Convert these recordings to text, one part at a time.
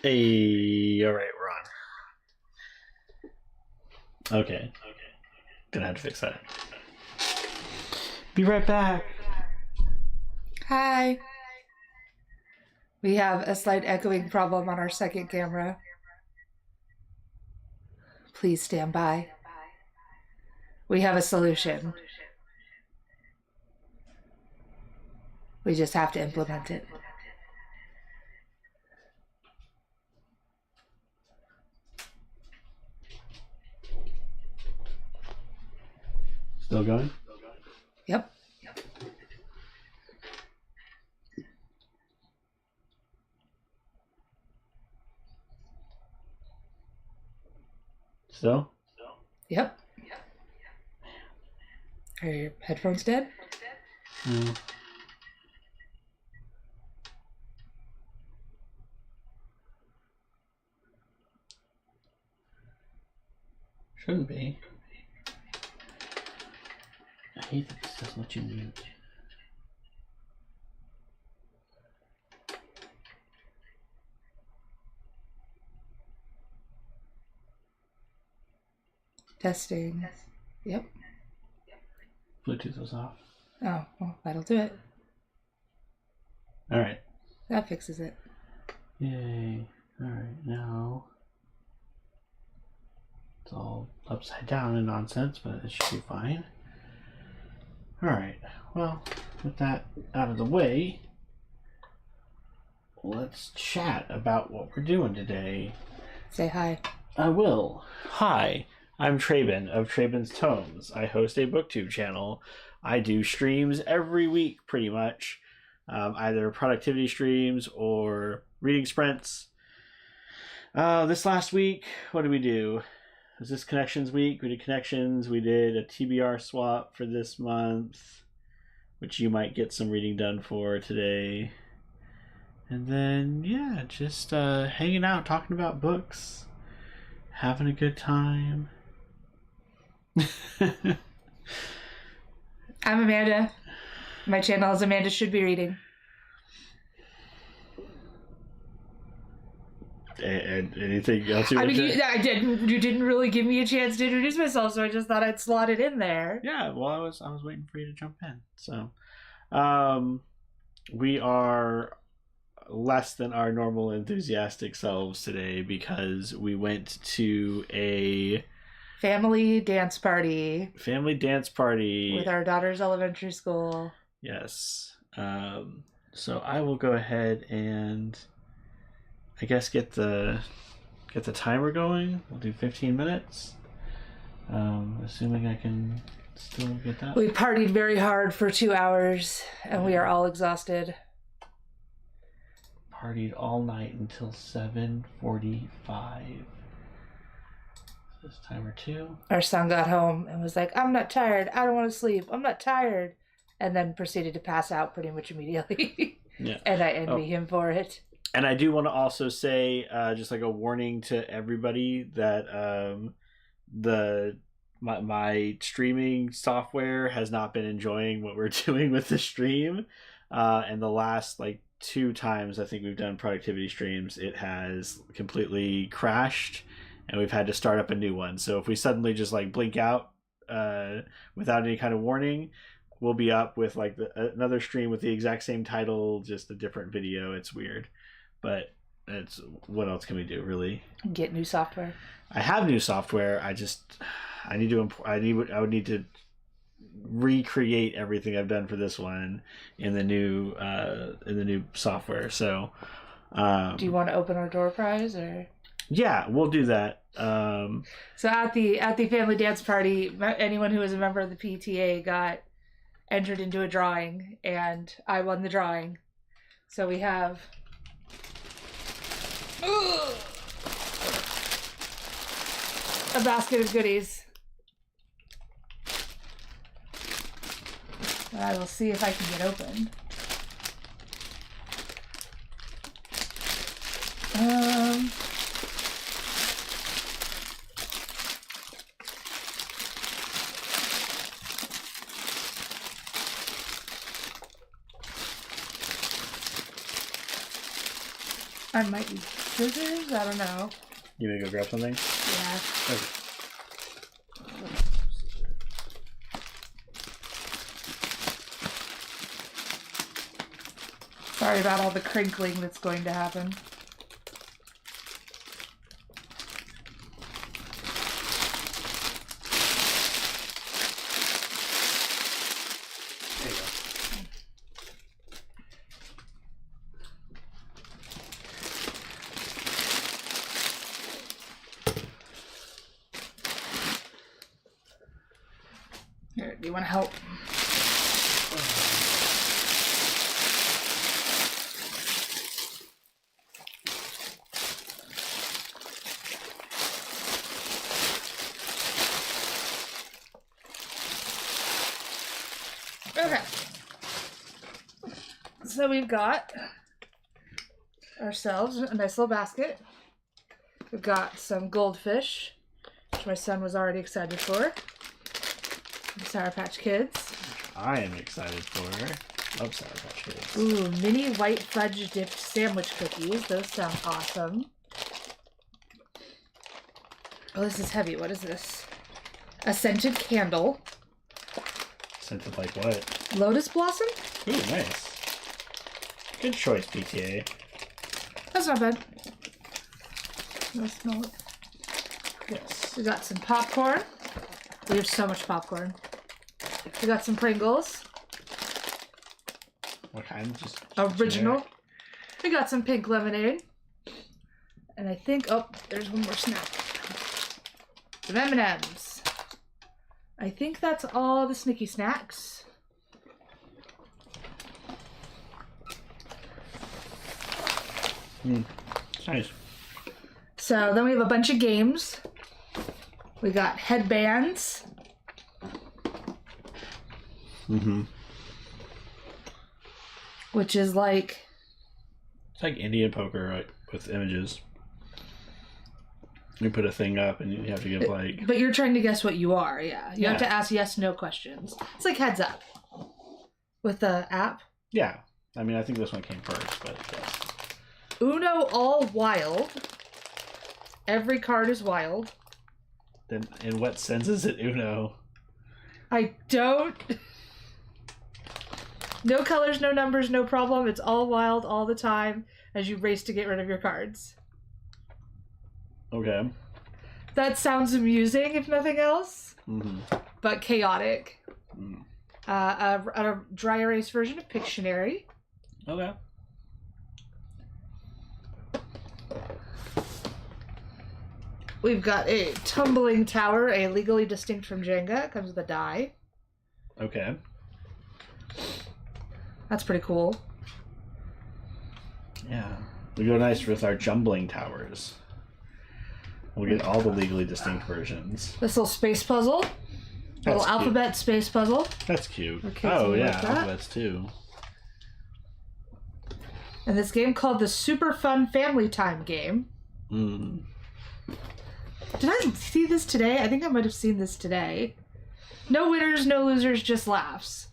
Hey, all right, we're on. Okay, gonna have to fix that. Be right back. Hi. We have a slight echoing problem on our second camera. Please stand by. We have a solution. We just have to implement it. Still going? Yep. Still? Yep. Are your headphones dead? Mm. Shouldn't be. I hate that this doesn't let you mute. Testing. Yep. Bluetooth was off. Oh, well, that'll do it. All right. That fixes it. Yay. All right, now it's all upside down and nonsense, but it should be fine. All right. Well, with that out of the way, let's chat about what we're doing today. Say hi. I will. Hi, I'm Traben of Traben's Tomes. I host a booktube channel. I do streams every week, pretty much. Either productivity streams or reading sprints. This last week, what did we do? Was this Connections week? We did Connections. We did a TBR swap for this month, which you might get some reading done for today. And then, yeah, just hanging out, talking about books, having a good time. I'm Amanda. My channel is Amanda Should Be Reading. And anything else you I want mean, to? you didn't really give me a chance to introduce myself, so I just thought I'd slot it in there. Yeah, well, I was waiting for you to jump in. So, we are less than our normal enthusiastic selves today because we went to a family dance party with our daughter's elementary school. Yes. So I will go ahead and I guess get the timer going. We'll do 15 minutes. Assuming I can still get that. We partied very hard for 2 hours and we are all exhausted. Partied all night until 7:45. This timer 2. Our son got home and was like, I'm not tired. I don't want to sleep. I'm not tired. And then proceeded to pass out pretty much immediately. Yeah. And I envy him for it. And I do want to also say, just like a warning to everybody that my streaming software has not been enjoying what we're doing with the stream. And the last 2 times I think we've done productivity streams, it has completely crashed, and we've had to start up a new one. So if we suddenly just blink out without any kind of warning, we'll be up with another stream with the exact same title, just a different video. It's weird, but it's what else can we do, really? Get new software. I have new software. I would need to recreate everything I've done for this one in the new software. So do you want to open our door prize or? Yeah, we'll do that. So at the family dance party, anyone who was a member of the PTA got entered into a drawing, and I won the drawing. So we have a basket of goodies. I will see if I can get open. I might be Scissors? I don't know. You gonna go grab something? Yeah. Okay. Sorry about all the crinkling that's going to happen. There you go. Here, do you want to help? Okay. So we've got ourselves a nice little basket. We've got some goldfish, which my son was already excited for. The Sour Patch Kids. I am excited for. Love Sour Patch Kids. Ooh, mini white fudge dipped sandwich cookies. Those sound awesome. Oh, this is heavy. What is this? A scented candle. Scented like what? Lotus blossom? Ooh, nice. Good choice, PTA. That's not bad. Let's smell it. Yes. We got some popcorn. We have so much popcorn. We got some Pringles. What kind? Just Original. generic? We got some pink lemonade. And I think, oh, there's one more snack. Some M&Ms. I think that's all the Snicky snacks. Nice. So then we have a bunch of games. We got headbands. Mm-hmm. Which is like... It's like Indian poker, right, with images. You put a thing up and you have to give like... But you're trying to guess what you are, yeah. You have Yeah. to ask yes/no questions. It's like Heads Up. With the app. Yeah. I mean, I think this one came first, but yes. Uno all wild. Every card is wild. Then in what sense is it Uno? I don't... No colors, no numbers, no problem. It's all wild all the time as you race to get rid of your cards. Okay. That sounds amusing, if nothing else, Mm-hmm. but chaotic. Mm. A dry erase version of Pictionary. Okay. We've got a tumbling tower, a legally distinct from Jenga. It comes with a die. Okay. That's pretty cool. Yeah. We go nice with our jumbling towers. We'll get all the legally distinct versions. This little space puzzle. Little That's alphabet space puzzle. That's cute. Our kids Oh will yeah, like that. alphabets too. And this game called the Super Fun Family Time game. Mm. Did I see this today? I think I might have seen this today. No winners, no losers, just laughs.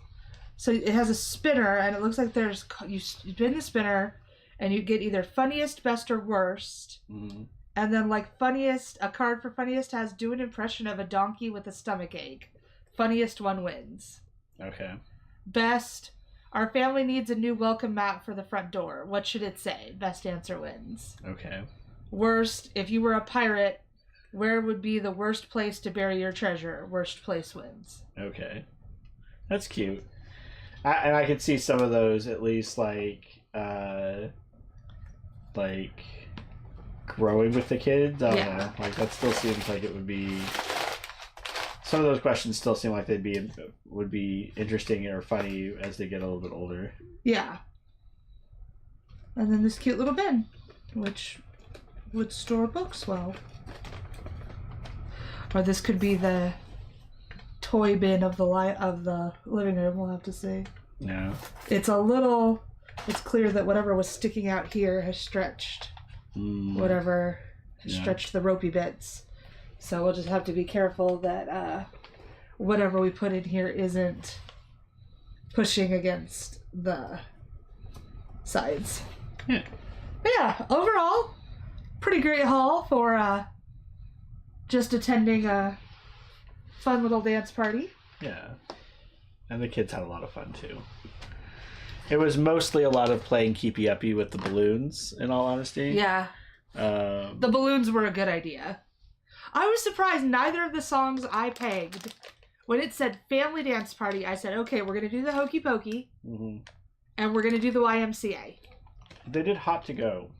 So it has a spinner, and it looks like there's... You spin the spinner, and you get either funniest, best, or worst. Mm. And then, like, funniest... A card for funniest has do an impression of a donkey with a stomach ache. Funniest one wins. Okay. Best... Our family needs a new welcome mat for the front door. What should it say? Best answer wins. Okay. Worst... If you were a pirate... Where would be the worst place to bury your treasure? Worst place wins. Okay. That's cute. And I could see some of those at least like growing with the kids. I don't Yeah. know. Like that still seems like it would be. Some of those questions still seem like would be interesting or funny as they get a little bit older. Yeah. And then this cute little bin, which would store books well. Or this could be the toy bin of the living room. We'll have to see. Yeah. It's clear that whatever was sticking out here has stretched. Whatever has Yeah. stretched the ropey bits. So we'll just have to be careful that whatever we put in here isn't pushing against the sides. Yeah. But yeah, overall, pretty great haul for just attending a fun little dance party. Yeah. And the kids had a lot of fun too. It was mostly a lot of playing keepy uppy with the balloons, in all honesty. Yeah. The balloons were a good idea. I was surprised neither of the songs I pegged. When it said family dance party, I said, okay, we're going to do the Hokey Pokey, and we're going to do the YMCA. They did Hot to Go.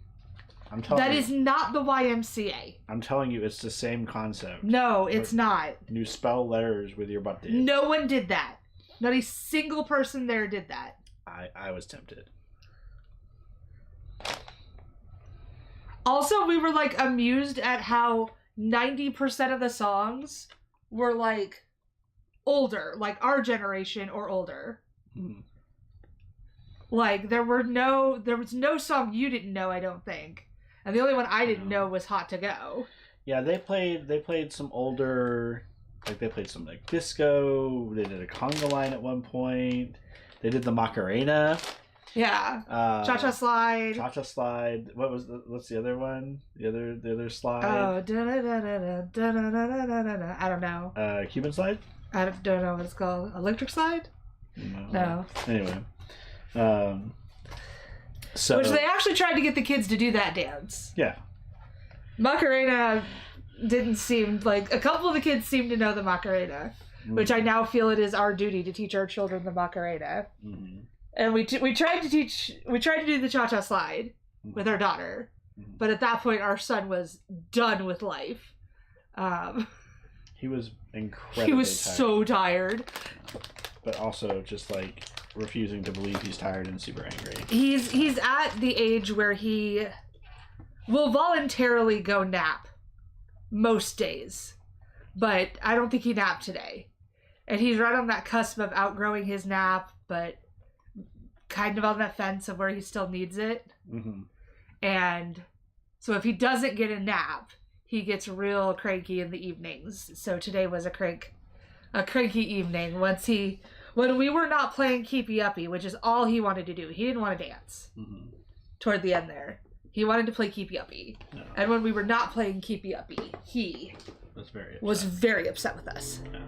I'm telling you. That is not the YMCA. I'm telling you, it's the same concept. No, it's not. You spell letters with your butt. No one did that. Not a single person there did that. I was tempted. Also, we were like amused at how 90% of the songs were like older, like our generation or older. Like there was no song you didn't know, I don't think. And the only one I didn't know was Hot to Go. Yeah, they played some older, like they played some like disco, they did a conga line at one point. They did the Macarena. Yeah. Cha-Cha Slide. Cha-Cha Slide. What's the other one? The other slide? Oh, da-da-da-da-da-da-da-da-da-da. I don't know. Cuban Slide? I don't know what it's called. Electric Slide? No. Anyway. So which they actually tried to get the kids to do that dance. Yeah. Macarena didn't seem like... A couple of the kids seemed to know the Macarena. Which I now feel it is our duty to teach our children the Macarena. And we tried to do the Cha-Cha Slide with our daughter, but at that point our son was done with life. He was incredibly He was tired, so tired. but also just like refusing to believe he's tired and super angry. He's at the age where he will voluntarily go nap most days, but I don't think he napped today. And he's right on that cusp of outgrowing his nap, but kind of on that fence of where he still needs it. And so if he doesn't get a nap, he gets real cranky in the evenings. So today was a cranky evening. When we were not playing Keepy Uppy, which is all he wanted to do. He didn't want to dance. Toward the end there. He wanted to play Keepy Uppy. No. And when we were not playing Keepy Uppy, he was very upset with us. Yeah.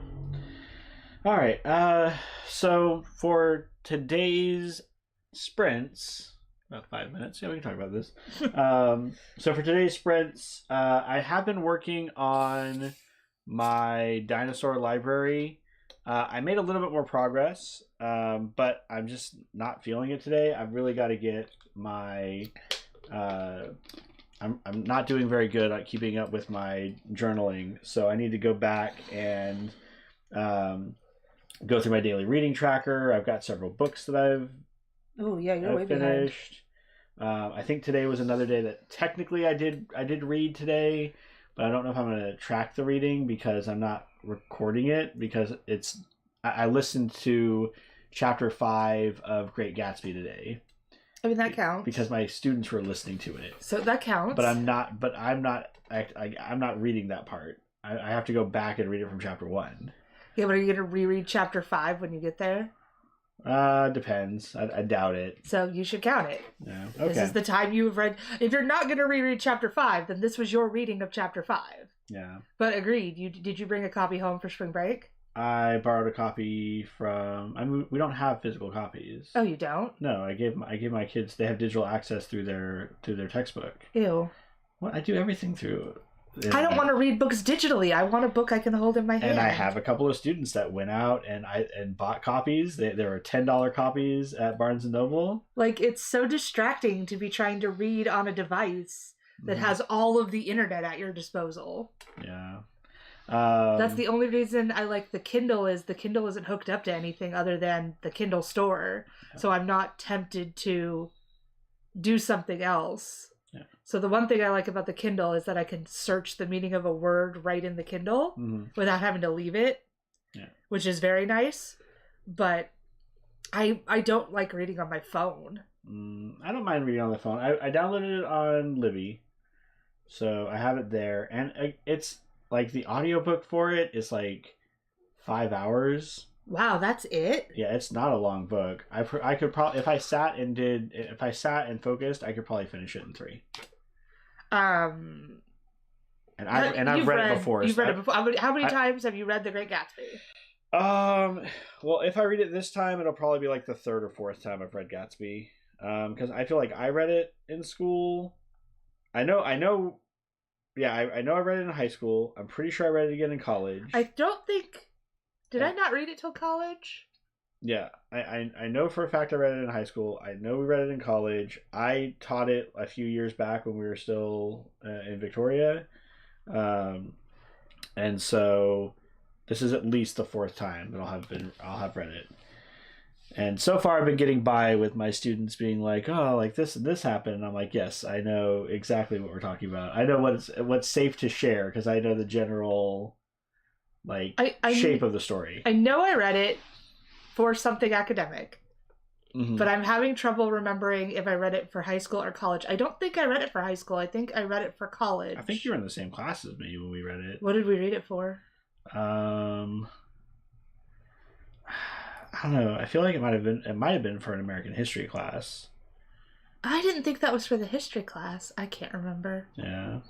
All right. So for today's sprints, about 5 minutes. Yeah, we can talk about this. So for today's sprints, I have been working on my dinosaur library. I made a little bit more progress, but I'm just not feeling it today. I've really got to get my... I'm not doing very good at keeping up with my journaling, so I need to go back and go through my daily reading tracker. I've got several books that I've way finished. I think today was another day that technically I did read today, but I don't know if I'm going to track the reading because I'm not recording it, because I listened to chapter 5 of Great Gatsby today. I mean, that counts because my students were listening to it. So that counts. But I'm not reading that part. I have to go back and read it from chapter 1. Yeah, but are you going to reread chapter 5 when you get there? Depends. I doubt it. So you should count it. Yeah. Okay. This is the time you've read. If you're not going to reread chapter 5, then this was your reading of chapter 5. Yeah. But agreed. Did you bring a copy home for spring break? I borrowed a copy from... I mean, we don't have physical copies. Oh, you don't? No, I gave my kids... They have digital access through their textbook. Ew. Well, I do everything through... I don't want to read books digitally. I want a book I can hold in my hand. And I have a couple of students that went out and bought copies. There were $10 copies at Barnes & Noble. Like, it's so distracting to be trying to read on a device that has all of the internet at your disposal. Yeah. That's the only reason I like the Kindle is the Kindle isn't hooked up to anything other than the Kindle store. Yeah. So I'm not tempted to do something else. Yeah. So the one thing I like about the Kindle is that I can search the meaning of a word right in the Kindle without having to leave it, which is very nice. But I don't like reading on my phone. I don't mind reading on the phone. I downloaded it on Libby, so I have it there. And it's like the audiobook for it is like 5 hours. Wow, that's it? Yeah, it's not a long book. I could probably, if I sat and focused, I could probably finish it in 3. Um, And I've read it before. You've read it before. How many times have you read The Great Gatsby? Well, if I read it this time, it'll probably be like the third or fourth time I've read Gatsby. Because I feel like I read it in school. I know. Yeah, I know I read it in high school. I'm pretty sure I read it again in college. I don't think. Did I not read it till college? Yeah, I know for a fact I read it in high school. I know we read it in college. I taught it a few years back when we were still in Victoria. And so this is at least the fourth time that I'll have read it. And so far I've been getting by with my students being like, oh, like this and this happened. And I'm like, yes, I know exactly what we're talking about. I know what's safe to share because I know the general shape of the story. I know I read it for something academic. Mm-hmm. But I'm having trouble remembering if I read it for high school or college. I don't think I read it for high school. I think I read it for college. I think you were in the same class as me when we read it. What did we read it for? I don't know. I feel like it might have been for an American history class. I didn't think that was for the history class. I can't remember. Yeah.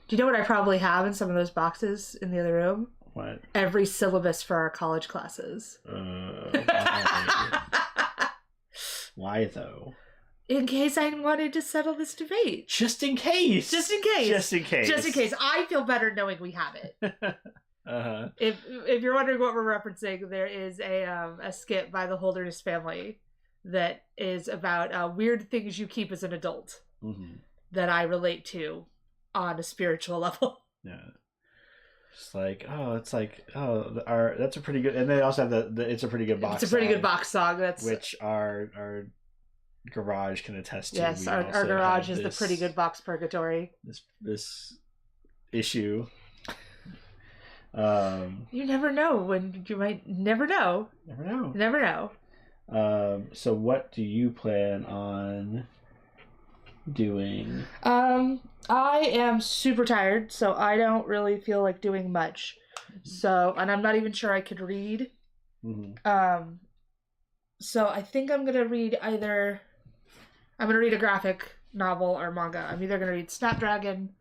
Do you know what I probably have in some of those boxes in the other room? What? Every syllabus for our college classes. Why though? In case I wanted to settle this debate. Just in case. Just in case. Just in case. Just in case. I feel better knowing we have it. Uh-huh. If you're wondering what we're referencing, there is a skit by the Holderness family that is about weird things you keep as an adult that I relate to on a spiritual level. Yeah. It's like, that's a pretty good, and they also have the it's a pretty good box. It's a pretty good box song. Which our garage can attest to. Yes, our garage is the pretty good box purgatory. This issue. You never know when you might never know. Never know. So what do you plan on doing? I am super tired, so I don't really feel like doing much. So, and I'm not even sure I could read. Mm-hmm. So I think I'm gonna read a graphic novel or manga. I'm either gonna read Snapdragon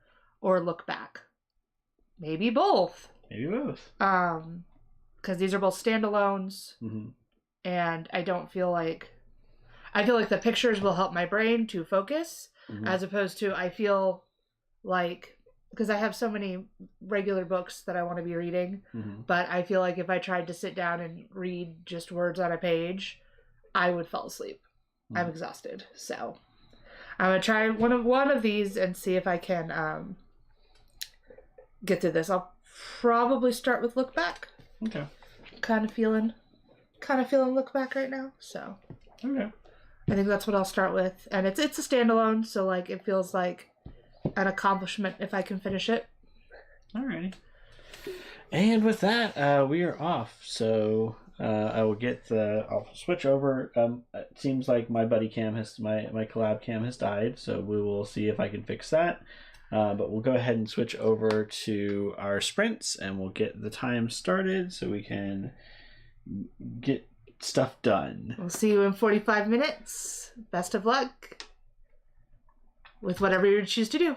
or Look Back. Maybe both. Because these are both standalones, and I feel like the pictures will help my brain to focus, as opposed to I feel like, because I have so many regular books that I want to be reading, but I feel like if I tried to sit down and read just words on a page, I would fall asleep. I'm exhausted, so I'm gonna try one of these and see if I can get through this. I'll probably start with Look Back. Okay. Kind of feeling Look Back right now, so. Okay. I think that's what I'll start with, and it's a standalone, so like it feels like an accomplishment if I can finish it. Alrighty. And with that, we are off. So I will I'll switch over. It seems like my buddy cam my collab cam has died, so we will see if I can fix that. But we'll go ahead and switch over to our sprints, and we'll get the time started so we can get stuff done. We'll see you in 45 minutes. Best of luck with whatever you choose to do.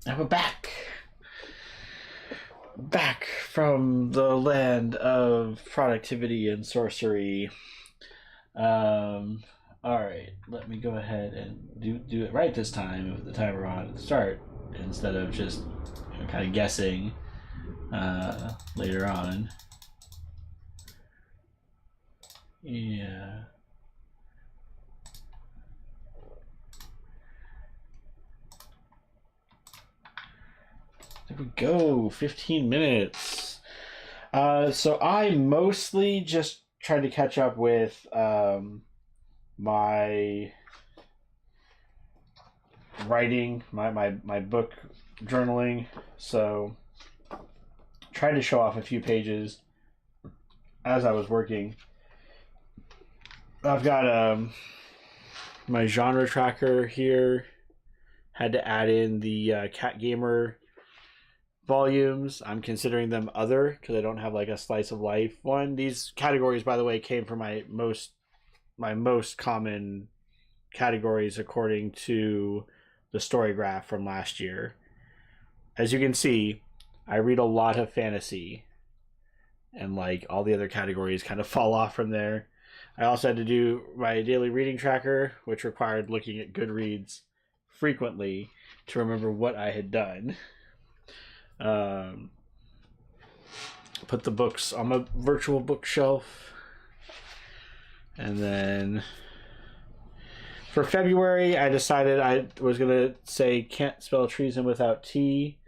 And we're back. Back from the land of productivity and sorcery. Alright, let me go ahead and do it right this time with the timer on at the start instead of just kind of guessing later on. Yeah. There we go, 15 minutes. So I mostly just tried to catch up with my writing, my book journaling. So tried to show off a few pages as I was working. I've got my genre tracker here. Had to add in the Cat Gamer volumes. I'm considering them other because I don't have like a slice of life one. These categories, by the way, came from my most common categories according to the story graph from last year. As you can see, I read a lot of fantasy, and like all the other categories kind of fall off from there. I also had to do my daily reading tracker, which required looking at Goodreads frequently to remember what I had done. Put the books on my virtual bookshelf. And then for February, I decided I was going to say Can't Spell Treason Without T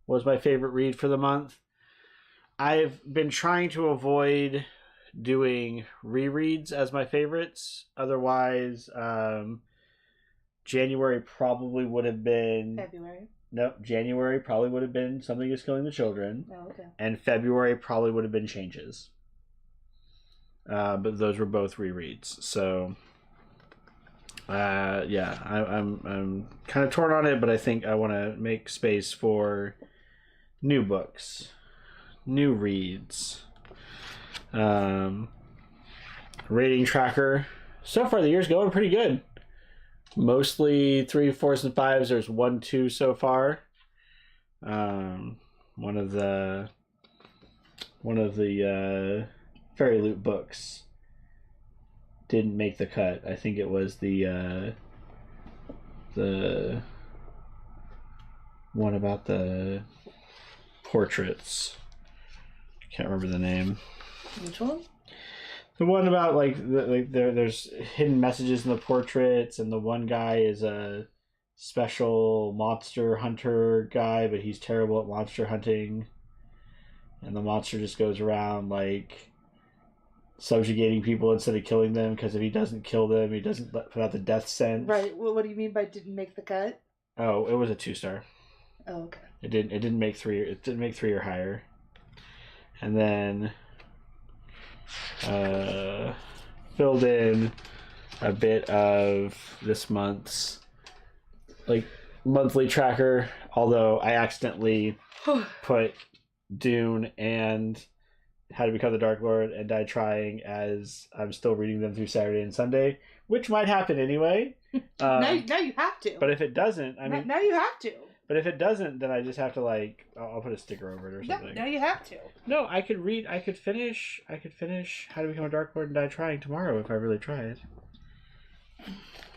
was my favorite read for the month. I've been trying to avoid doing rereads as my favorites. Otherwise, January probably would have been... February. No, January probably would have been Something Is Killing the Children. Oh, okay. And February probably would have been Changes. But those were both rereads. So, yeah, I'm kind of torn on it, but I think I want to make space for new books, new reads. Rating tracker. So far, the year's going pretty good. Mostly 3, 4s, and 5s. There's 1, 2 so far. One of the Fairy Loot books didn't make the cut. I think it was the one about the portraits. Can't remember the name. Which one? The one about there's hidden messages in the portraits, and the one guy is a special monster hunter guy, but he's terrible at monster hunting. And the monster just goes around like subjugating people instead of killing them, because if he doesn't kill them, he doesn't put out the death sentence. Right. Well, what do you mean by didn't make the cut? Oh, it was a 2-star. Oh, okay. It didn't make 3. It didn't make 3 or higher. And then filled in a bit of this month's monthly tracker, although I accidentally put Dune and How to Become the Dark Lord and Die Trying as I'm still reading them through Saturday and Sunday, which might happen anyway. Now you have to. But if it doesn't, now you have to. But if it doesn't, then I just have to I'll put a sticker over it or something. No, you have to. No, I could finish How to Become a Dark Lord and Die Trying tomorrow if I really tried. I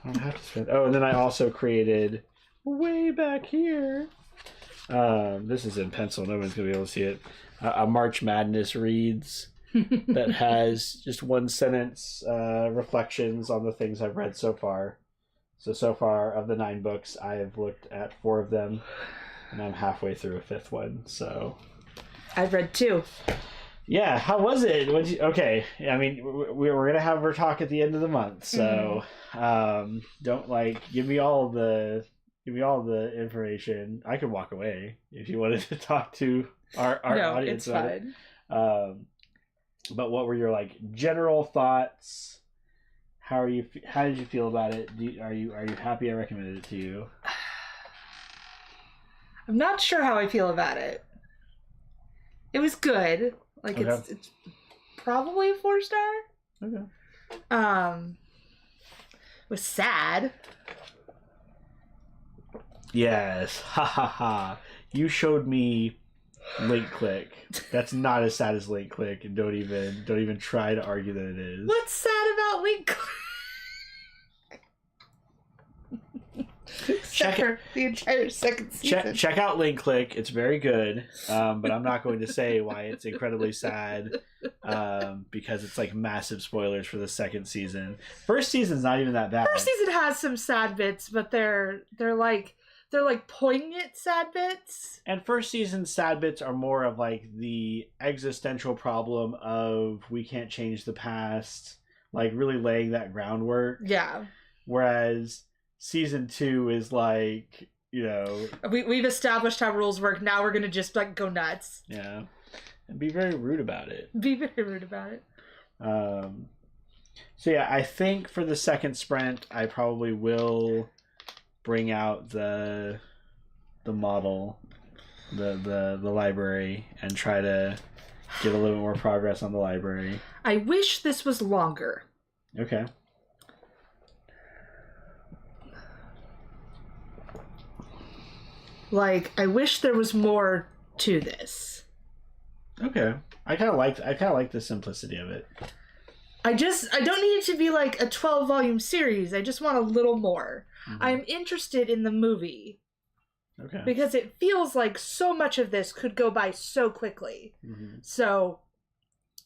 don't have to spend. Oh, and then I also created way back here. This is in pencil. No one's gonna be able to see it. A March Madness reads that has just 1 sentence reflections on the things I've read so far. So far of the 9 books, I have looked at 4 of them, and I'm halfway through a 5th one. So I've read 2. Yeah, how was it? Okay, I mean, we're gonna have our talk at the end of the month, so don't give me all the information. I could walk away if you wanted to talk to our audience. It's fine. But what were your general thoughts? How did you feel about it? Are you happy I recommended it to you? I'm not sure how I feel about it. It was good. Okay. It's probably a 4-star. Okay. It was sad. Yes. Ha ha ha. You showed me Link Click. That's not as sad as Link Click, and don't even try to argue that it is. What's sad about Link Click? Check it. The entire second season. Check out Link Click. It's very good, but I'm not going to say why it's incredibly sad, because it's massive spoilers for the second season. First season's not even that bad. First season has some sad bits, but they're poignant sad bits. And first season sad bits are more of the existential problem of we can't change the past, really laying that groundwork. Yeah. Whereas season 2 is we've established how rules work. Now we're gonna just go nuts. Yeah, and be very rude about it. So yeah, I think for the second sprint, I probably will bring out the model, the library, and try to get a little bit more progress on the library. I wish this was longer. Okay. Like, I wish there was more to this. Okay. I kind of like the simplicity of it. I don't need it to be like a 12-volume series. I just want a little more. Mm-hmm. I'm interested in the movie. Okay. Because it feels like so much of this could go by so quickly. Mm-hmm. So,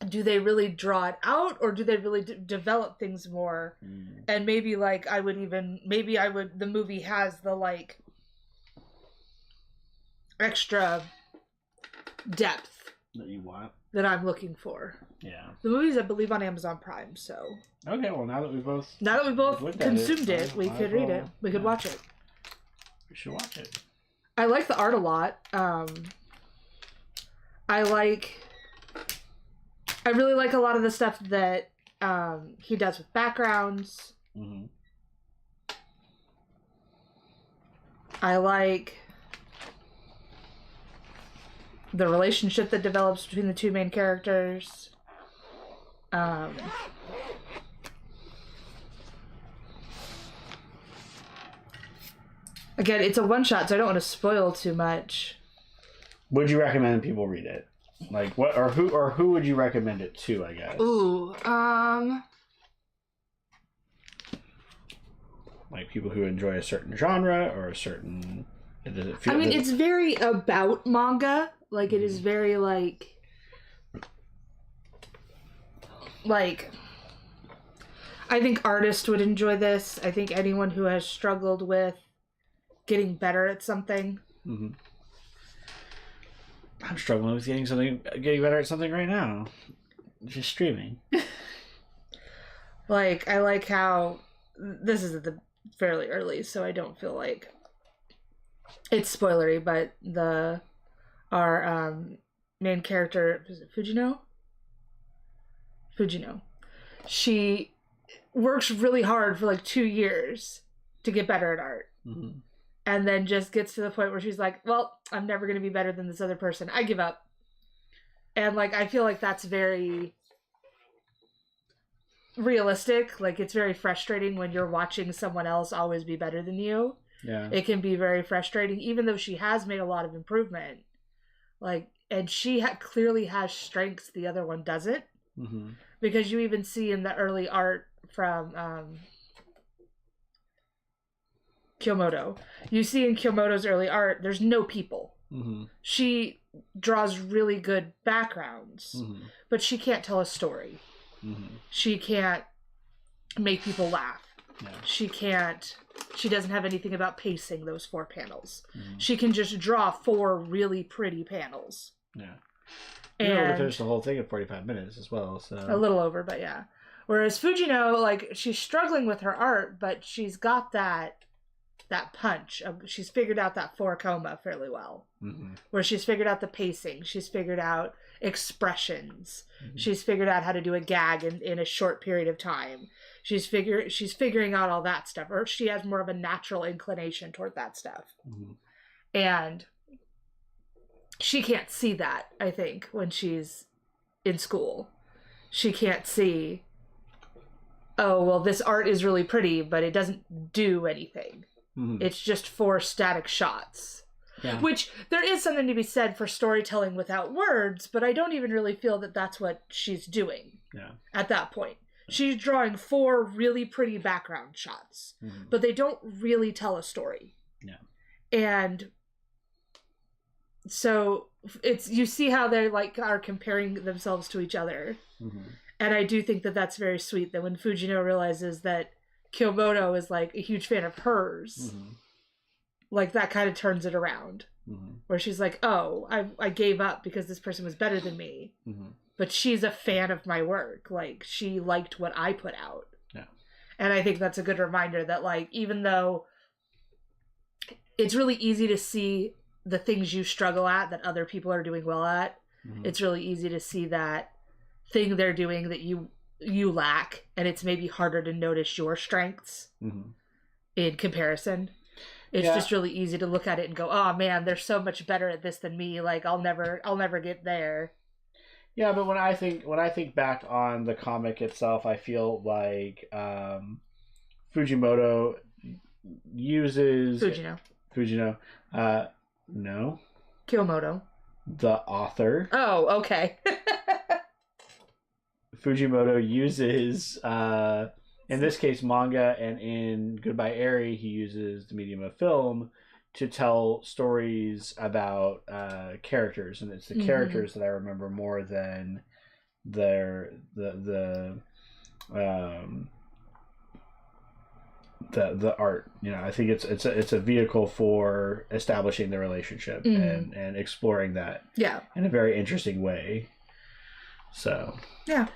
do they really draw it out, or do they really develop things more? Mm. And maybe, like, the movie has the, like, extra depth That you want? that I'm looking for. Yeah. The movie's, I believe, on Amazon Prime, so... Okay, well, now that we both consumed it, we could read it. We could watch it. We should watch it. I like the art a lot. I really like a lot of the stuff that he does with backgrounds. Mm-hmm. I like the relationship that develops between the two main characters. Again, it's a one-shot, so I don't want to spoil too much. Would you recommend people read it? Like, what, or who would you recommend it to, I guess? Ooh, like people who enjoy a certain genre or a certain... Does it feel, it's very about manga. Like, it is very, like... I think artists would enjoy this. I think anyone who has struggled with getting better at something. Mm-hmm. I'm struggling with getting better at something right now. Just streaming. Like, I like how this is at the fairly early, so I don't feel like it's spoilery, but our main character, is it Fujino? Fujino. She works really hard for like 2 years to get better at art. Mm-hmm. And then just gets to the point where she's like, well, I'm never going to be better than this other person. I give up. And, like, I feel like that's very realistic. Like, it's very frustrating when you're watching someone else always be better than you. Yeah. It can be very frustrating, even though she has made a lot of improvement. Like, and she clearly has strengths the other one doesn't. Mm-hmm. Because you even see in the early art from... Kyomoto. You see in Kyomoto's early art, there's no people. Mm-hmm. She draws really good backgrounds, mm-hmm. but she can't tell a story. Mm-hmm. She can't make people laugh. Yeah. She doesn't have anything about pacing those 4 panels. Mm-hmm. She can just draw 4 really pretty panels. Yeah. And You're able to finish the whole thing in 45 minutes as well, so... A little over, but yeah. Whereas Fujino, like, she's struggling with her art, but she's got that punch. She's figured out that 4 coma fairly well. Mm-hmm. Where she's figured out the pacing. She's figured out expressions. Mm-hmm. She's figured out how to do a gag in a short period of time. She's figuring out all that stuff. Or she has more of a natural inclination toward that stuff. Mm-hmm. And she can't see that, I think, when she's in school. She can't see, oh, well, this art is really pretty, but it doesn't do anything. Mm-hmm. It's just 4 static shots. Yeah. Which, there is something to be said for storytelling without words, but I don't even really feel that that's what she's doing at that point. She's drawing 4 really pretty background shots, mm-hmm. but they don't really tell a story. Yeah. And so, you see how they are comparing themselves to each other. Mm-hmm. And I do think that that's very sweet, that when Fujino realizes that Kyomoto is like a huge fan of hers, mm-hmm. like that kind of turns it around. Mm-hmm. Where she's like, oh, I gave up because this person was better than me. Mm-hmm. But she's a fan of my work. Like, she liked what I put out. Yeah. And I think that's a good reminder that, like, even though it's really easy to see the things you struggle at that other people are doing well at, mm-hmm. it's really easy to see that thing they're doing that you lack, and it's maybe harder to notice your strengths mm-hmm. in comparison. It's just really easy to look at it and go, oh man, they're so much better at this than me. Like, I'll never get there. Yeah, but when I think back on the comic itself, I feel like Fujimoto uses Fujino No. Kyomoto. The author. Oh, okay. Fujimoto uses, in this case, manga, and in Goodbye Eri, he uses the medium of film to tell stories about characters, and it's the characters that I remember more than the art. You know, I think it's a vehicle for establishing the relationship and exploring that in a very interesting way. So yeah.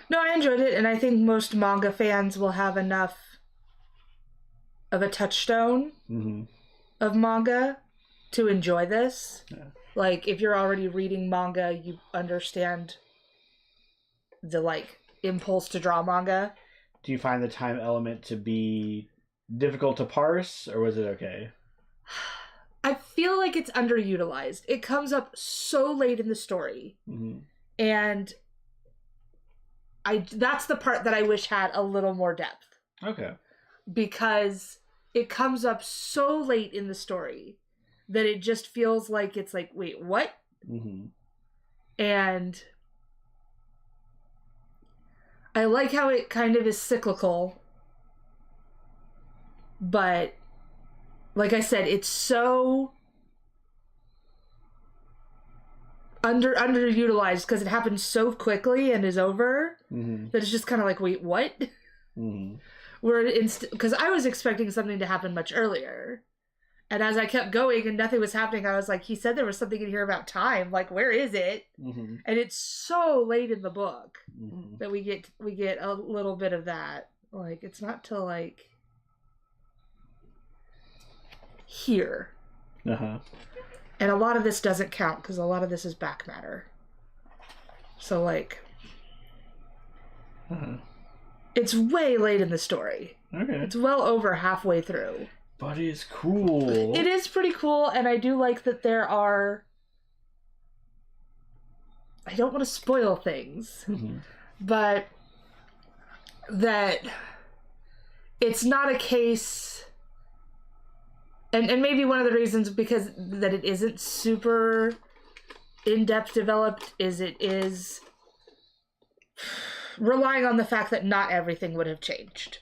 No, I enjoyed it, and I think most manga fans will have enough of a touchstone of manga to enjoy this. Yeah. Like, if you're already reading manga, you understand the, like, impulse to draw manga. Do you find the time element to be difficult to parse, or was it okay? I feel like it's underutilized. It comes up so late in the story. And that's the part that I wish had a little more depth. Okay. Because it comes up so late in the story that it just feels like it's like, wait, what? And I like how it kind of is cyclical. But like I said, it's so underutilized because it happens so quickly and is over that it's just kind of like, wait, what? Because I was expecting something to happen much earlier, and as I kept going and nothing was happening, I was like, he said there was something in here about time, like, where is it? And it's so late in the book that we get a little bit of that. Like, it's not till like here. And a lot of this doesn't count because a lot of this is back matter. So, like, it's way late in the story. Okay. It's well over halfway through. But it's cool. It is pretty cool, and I do like that there are... I don't want to spoil things, but that it's not a case... And maybe one of the reasons because that it isn't super in-depth developed is it is relying on the fact that not everything would have changed.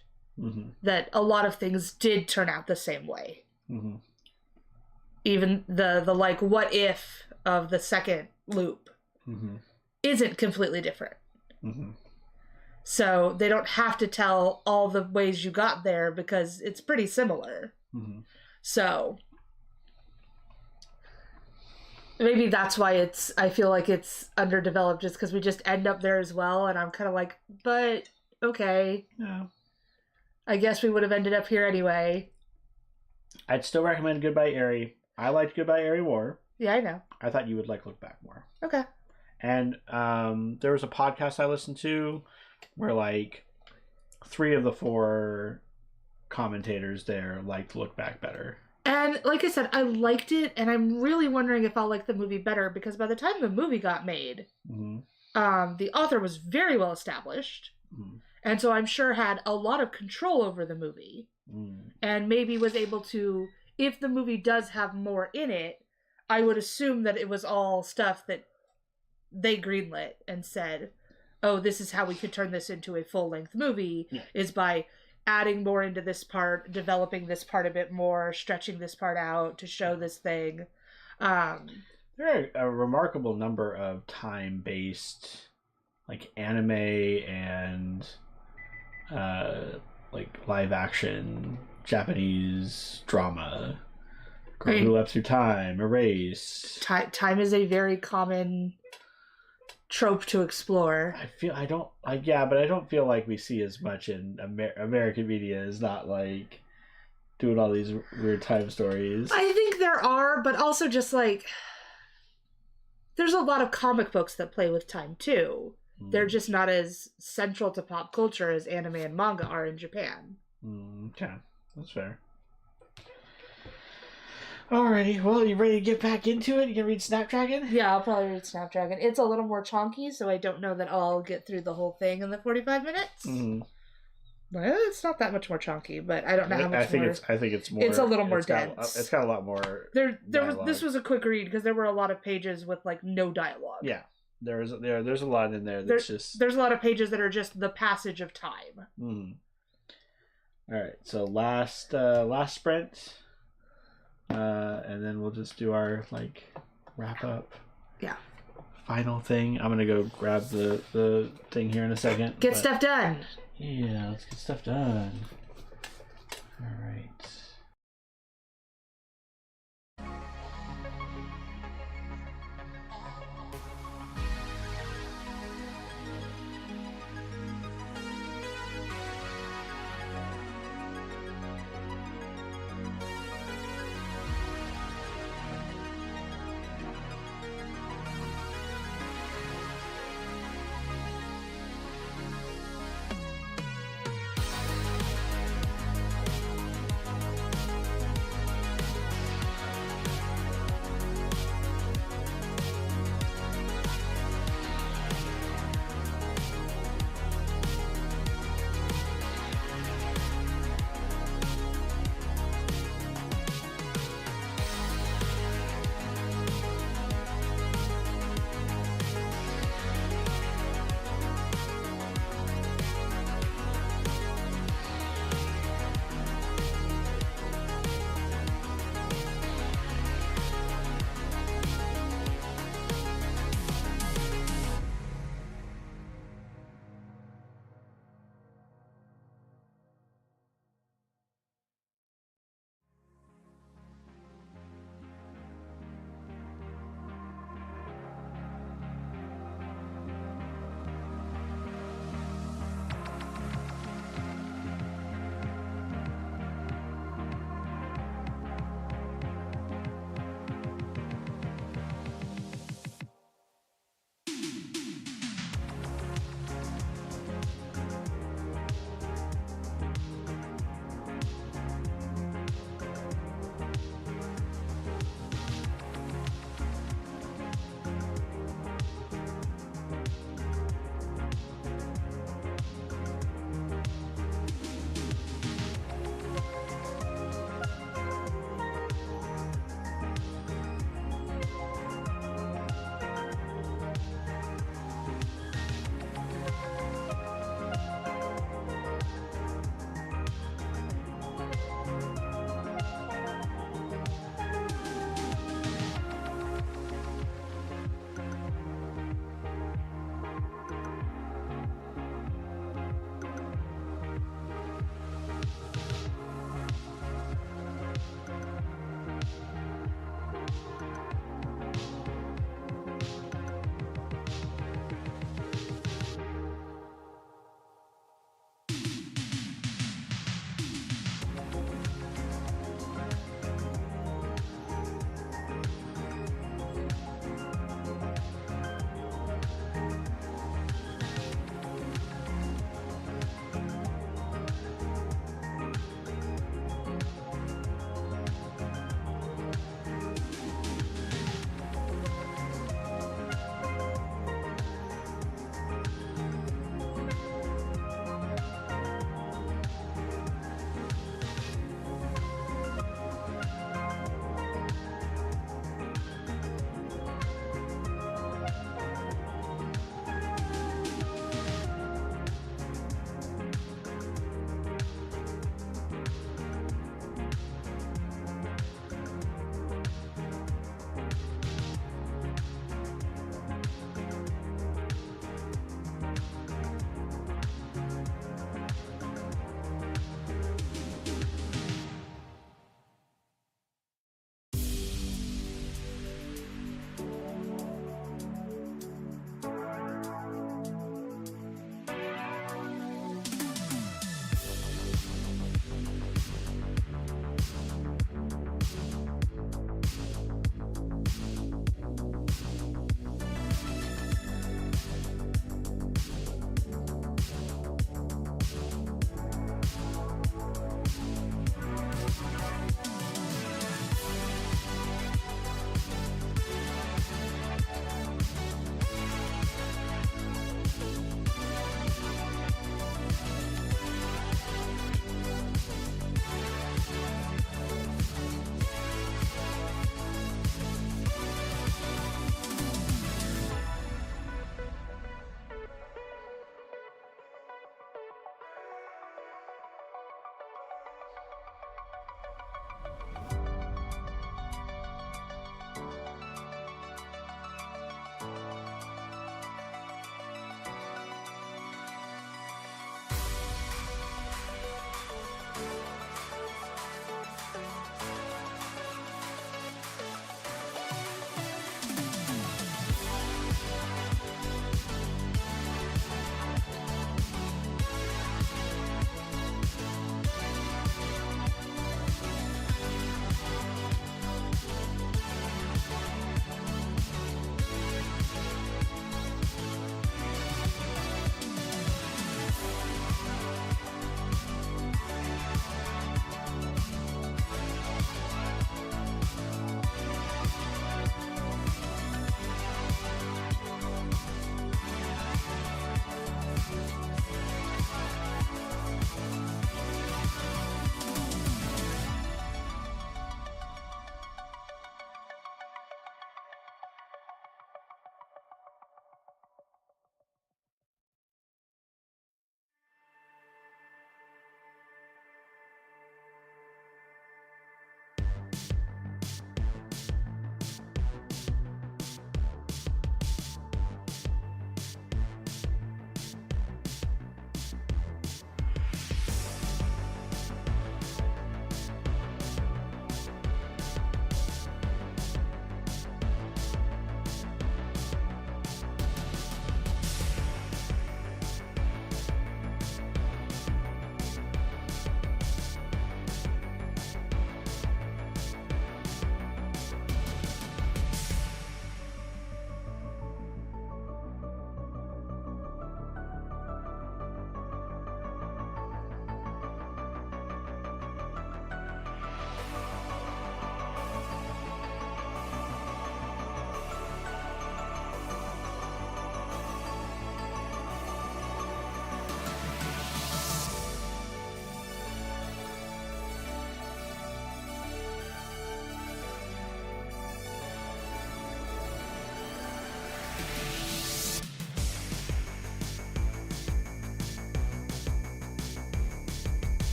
That a lot of things did turn out the same way. Even the like what if of the second loop isn't completely different. So they don't have to tell all the ways you got there because it's pretty similar. So maybe that's why I feel like it's underdeveloped, just because we just end up there as well, and I'm kind of like, but okay. Yeah. I guess we would have ended up here anyway. I'd still recommend Goodbye Eri. I liked Goodbye Eri more. Yeah, I know. I thought you would like Look Back more. Okay. And there was a podcast I listened to where like 3 of the 4 commentators there liked Look Back better. And like I said, I liked it, and I'm really wondering if I'll like the movie better, because by the time the movie got made, the author was very well established, and so I'm sure had a lot of control over the movie, and maybe was able to, if the movie does have more in it, I would assume that it was all stuff that they greenlit and said, oh, this is how we could turn this into a full-length movie, is by adding more into this part, developing this part a bit more, stretching this part out to show this thing. There are a remarkable number of time-based, like, anime and like live-action Japanese drama. Girl Who Leapt Through Time, Erased. Time is a very common trope to explore. I don't feel like we see as much in American media. Is not like doing all these weird time stories. I think there are, but also just like there's a lot of comic books that play with time too. They're just not as central to pop culture as anime and manga are in Japan. Okay, that's fair. Alrighty, well, you ready to get back into it? You gonna read Snapdragon? Yeah, I'll probably read Snapdragon. It's a little more chonky, so I don't know that I'll get through the whole thing in the 45 minutes. Well, it's not that much more chunky, but I don't know how much I think more. I think it's more. It's a little more got, dense. It's got a lot more. This was a quick read because there were a lot of pages with like no dialogue. Yeah, there's a lot in there that's just. There's a lot of pages that are just the passage of time. Mm. All right, so last sprint, and then we'll just do our like wrap up. Yeah. Final thing. I'm gonna go grab the thing here in a second. Get stuff done. Yeah, let's get stuff done. All right.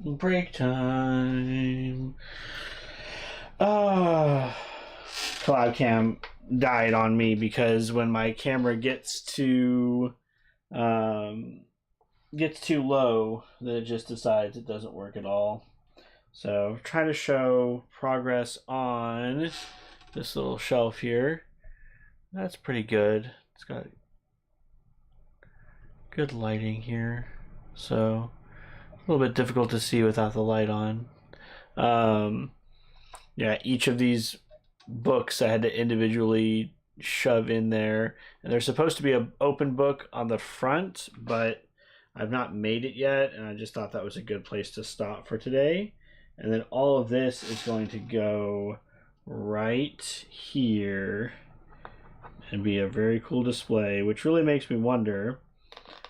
Break time. Cloud Cam died on me because when my camera gets too low, then it just decides it doesn't work at all. So try to show progress on this little shelf here. That's pretty good. It's got good lighting here. So a little bit difficult to see without the light on. Yeah, each of these books I had to individually shove in there. And there's supposed to be an open book on the front, but I've not made it yet, and I just thought that was a good place to stop for today. And then all of this is going to go right here and be a very cool display, which really makes me wonder,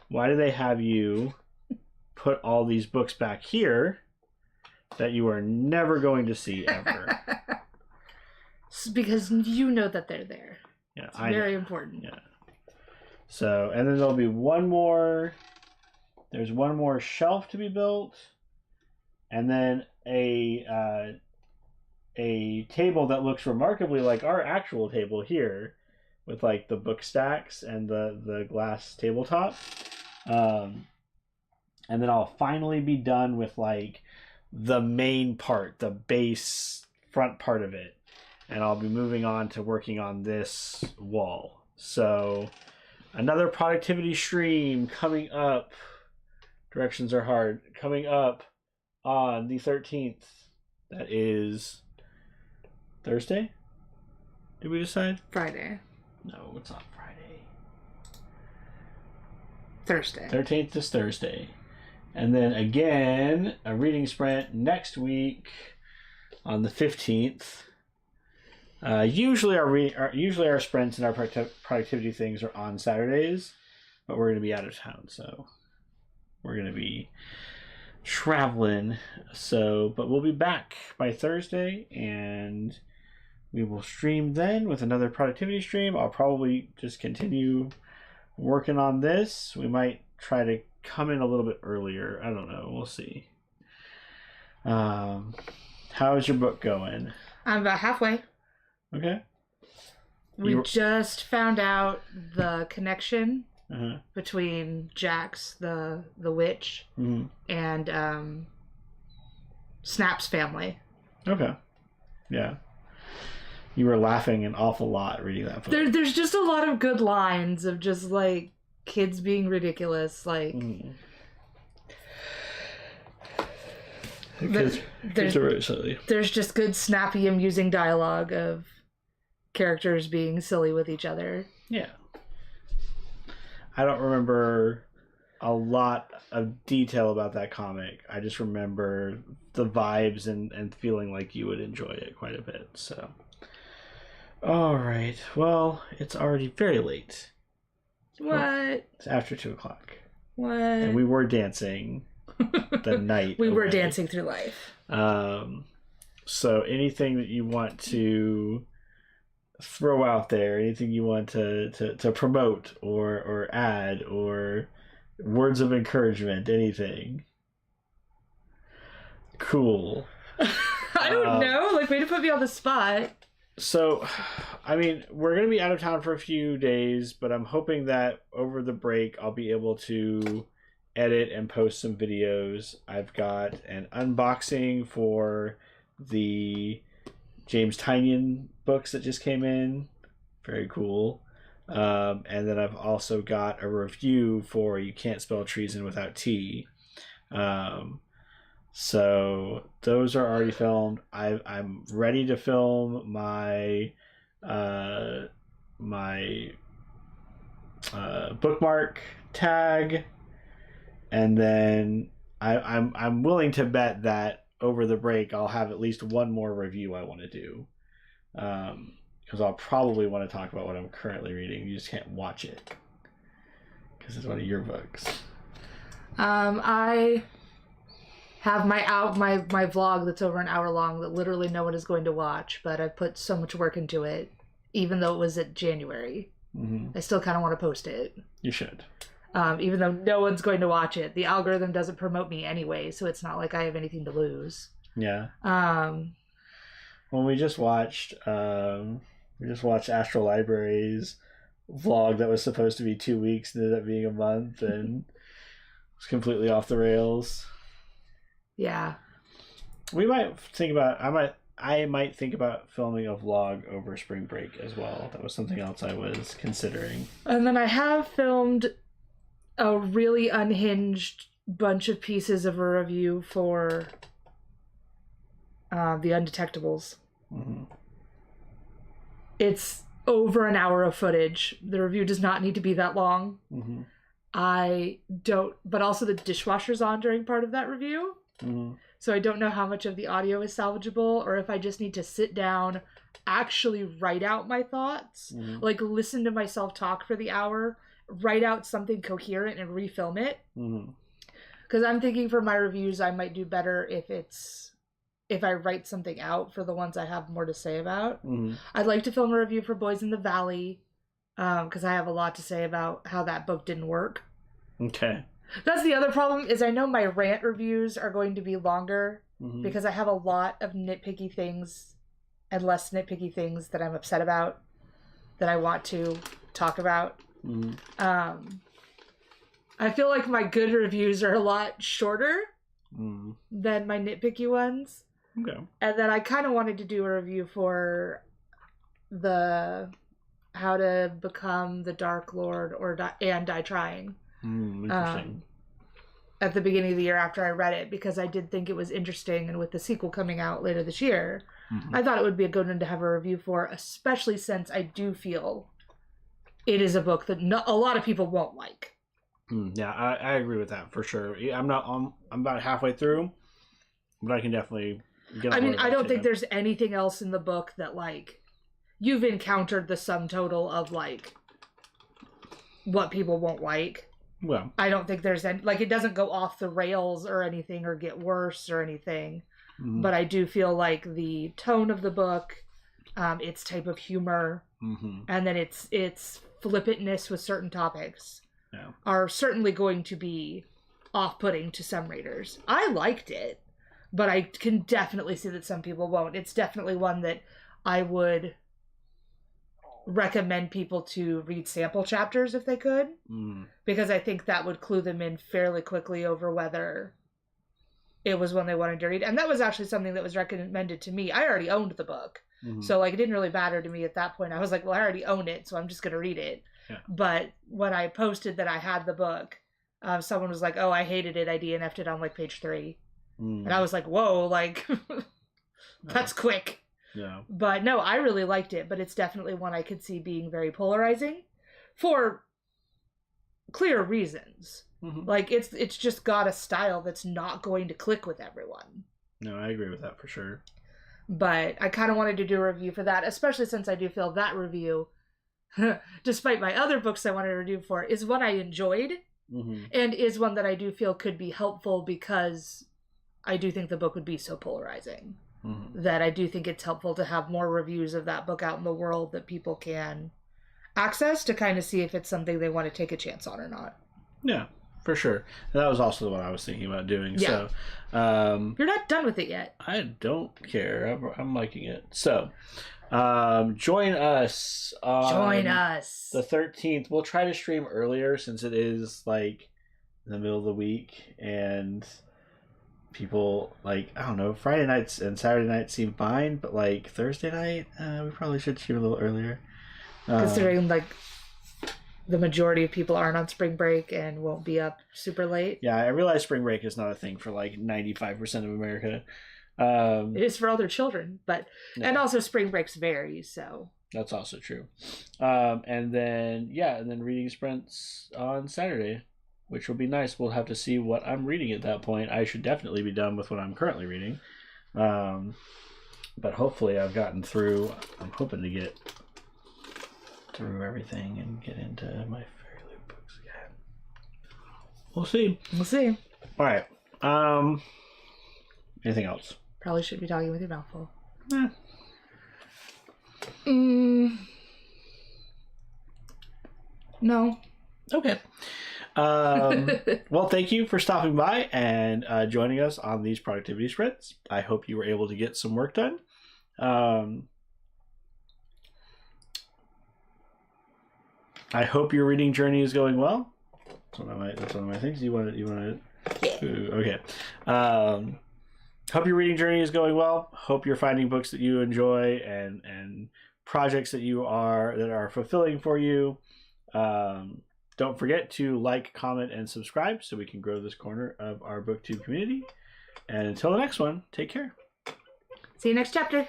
why do they have you put all these books back here that you are never going to see ever? Because you know that they're there. Yeah, it's very important. Yeah. So, and then there'll be one more. There's one more shelf to be built, and then a table that looks remarkably like our actual table here, with like the book stacks and the glass tabletop. And then I'll finally be done with like the main part, the base front part of it. And I'll be moving on to working on this wall. So another productivity stream coming up. Directions are hard. Coming up on the 13th. That is Thursday? Did we decide? Friday. No, it's not Friday. Thursday. 13th is Thursday. And then again, a reading sprint next week on the 15th. Usually our sprints and our productivity things are on Saturdays, but we're going to be out of town, so we're going to be traveling. But we'll be back by Thursday, and we will stream then with another productivity stream. I'll probably just continue working on this. We might try to come in a little bit earlier. I don't know. We'll see. How is your book going? I'm about halfway. Okay. We just found out the connection Uh-huh. between Jax, the witch, and Snap's family. Okay. Yeah. You were laughing an awful lot reading that book. There's just a lot of good lines of just like kids being ridiculous, like. Kids are very silly. There's just good, snappy, amusing dialogue of characters being silly with each other. Yeah. I don't remember a lot of detail about that comic. I just remember the vibes and feeling like you would enjoy it quite a bit. So, all right. Well, it's already very late. What? It's after 2:00. What? And we were dancing the night. We were dancing through life. So anything that you want to throw out there, anything you want to promote or add, or words of encouragement, anything. Cool. I don't know. Like, way to put me on the spot. So, I mean, we're going to be out of town for a few days, but I'm hoping that over the break I'll be able to edit and post some videos. I've got an unboxing for the James Tynion books that just came in. Very cool. And then I've also got a review for You Can't Spell Treason Without T. So those are already filmed. I'm ready to film my bookmark tag, and then I'm willing to bet that over the break I'll have at least one more review I want to do, because I'll probably want to talk about what I'm currently reading. You just can't watch it because it's one of your books. I have my vlog that's over an hour long that literally no one is going to watch, but I've put so much work into it, even though it was at January. I still kind of want to post it. You should. even though no one's going to watch it. The algorithm doesn't promote me anyway, so it's not like I have anything to lose. Yeah. When we just watched Astral Library's vlog that was supposed to be 2 weeks and ended up being a month, and it was completely off the rails. Yeah. We might think about. I might think about filming a vlog over spring break as well. That was something else I was considering. And then I have filmed a really unhinged bunch of pieces of a review for The Undetectables. Mm-hmm. It's over an hour of footage. The review does not need to be that long. Mm-hmm. But also the dishwasher's on during part of that review. Mm-hmm. So I don't know how much of the audio is salvageable, or if I just need to sit down, actually write out my thoughts, mm-hmm. like listen to myself talk for the hour, write out something coherent and refilm it. Because I'm thinking for my reviews, I might do better if I write something out for the ones I have more to say about. Mm-hmm. I'd like to film a review for Boys in the Valley, because I have a lot to say about how that book didn't work. Okay. That's the other problem, is I know my rant reviews are going to be longer, mm-hmm. because I have a lot of nitpicky things and less nitpicky things that I'm upset about that I want to talk about. Mm-hmm. I feel like my good reviews are a lot shorter than my nitpicky ones. Okay. And then I kind of wanted to do a review for the How to Become the Dark Lord and Die Trying. Interesting. At the beginning of the year after I read it, because I did think it was interesting, and with the sequel coming out later this year, I thought it would be a good one to have a review for, especially since I do feel it is a book that a lot of people won't like. Yeah, I agree with that for sure. I'm about halfway through, but I can definitely get on. I mean, I don't think there's anything else in the book that, like, you've encountered the sum total of, like, what people won't like. Well, I don't think there's any, like, it doesn't go off the rails or anything or get worse or anything. But I do feel like the tone of the book, its type of humor, and then its flippantness with certain topics are certainly going to be off-putting to some readers. I liked it, but I can definitely see that some people won't. It's definitely one that I would recommend people to read sample chapters if they could, because I think that would clue them in fairly quickly over whether it was one they wanted to read. And that was actually something that was recommended to me. I already owned the book, so, like, it didn't really matter to me at that point. I was like, well, I already own it, so I'm just going to read it. Yeah. But when I posted that I had the book, someone was like, oh, I hated it. I DNF'd it on, like, page 3. And I was like, whoa, like, that's quick. Yeah. But no, I really liked it, but it's definitely one I could see being very polarizing for clear reasons. Like, it's just got a style that's not going to click with everyone. No, I agree with that for sure. But I kind of wanted to do a review for that, especially since I do feel that review, despite my other books I wanted to review for, is one I enjoyed, and is one that I do feel could be helpful, because I do think the book would be so polarizing that I do think it's helpful to have more reviews of that book out in the world that people can access to kind of see if it's something they want to take a chance on or not. Yeah, for sure. And that was also the one I was thinking about doing. Yeah. So, you're not done with it yet. I don't care. I'm liking it. So, join us on the 13th. We'll try to stream earlier, since it is, like, in the middle of the week, and people, like, I don't know, Friday nights and Saturday nights seem fine, but, like, Thursday night, we probably should stream a little earlier. Considering, like, the majority of people aren't on spring break and won't be up super late. Yeah, I realize spring break is not a thing for, like, 95% of America. It is for other children, but yeah. And also spring breaks vary, so that's also true. And then reading sprints on Saturday, which will be nice. We'll have to see what I'm reading at that point. I should definitely be done with what I'm currently reading, but hopefully I've gotten through. I'm hoping to get through everything and get into my Fairy Loot books again. We'll see. All right. Anything else? Probably should be talking with your mouth full. No. Okay. Well, thank you for stopping by and joining us on these productivity sprints. I hope you were able to get some work done. I hope your reading journey is going well. That's one of my things. You want to? Yeah. Okay. Hope your reading journey is going well. Hope you're finding books that you enjoy and projects that are fulfilling for you. Don't forget to like, comment, and subscribe so we can grow this corner of our BookTube community. And until the next one, take care. See you next chapter.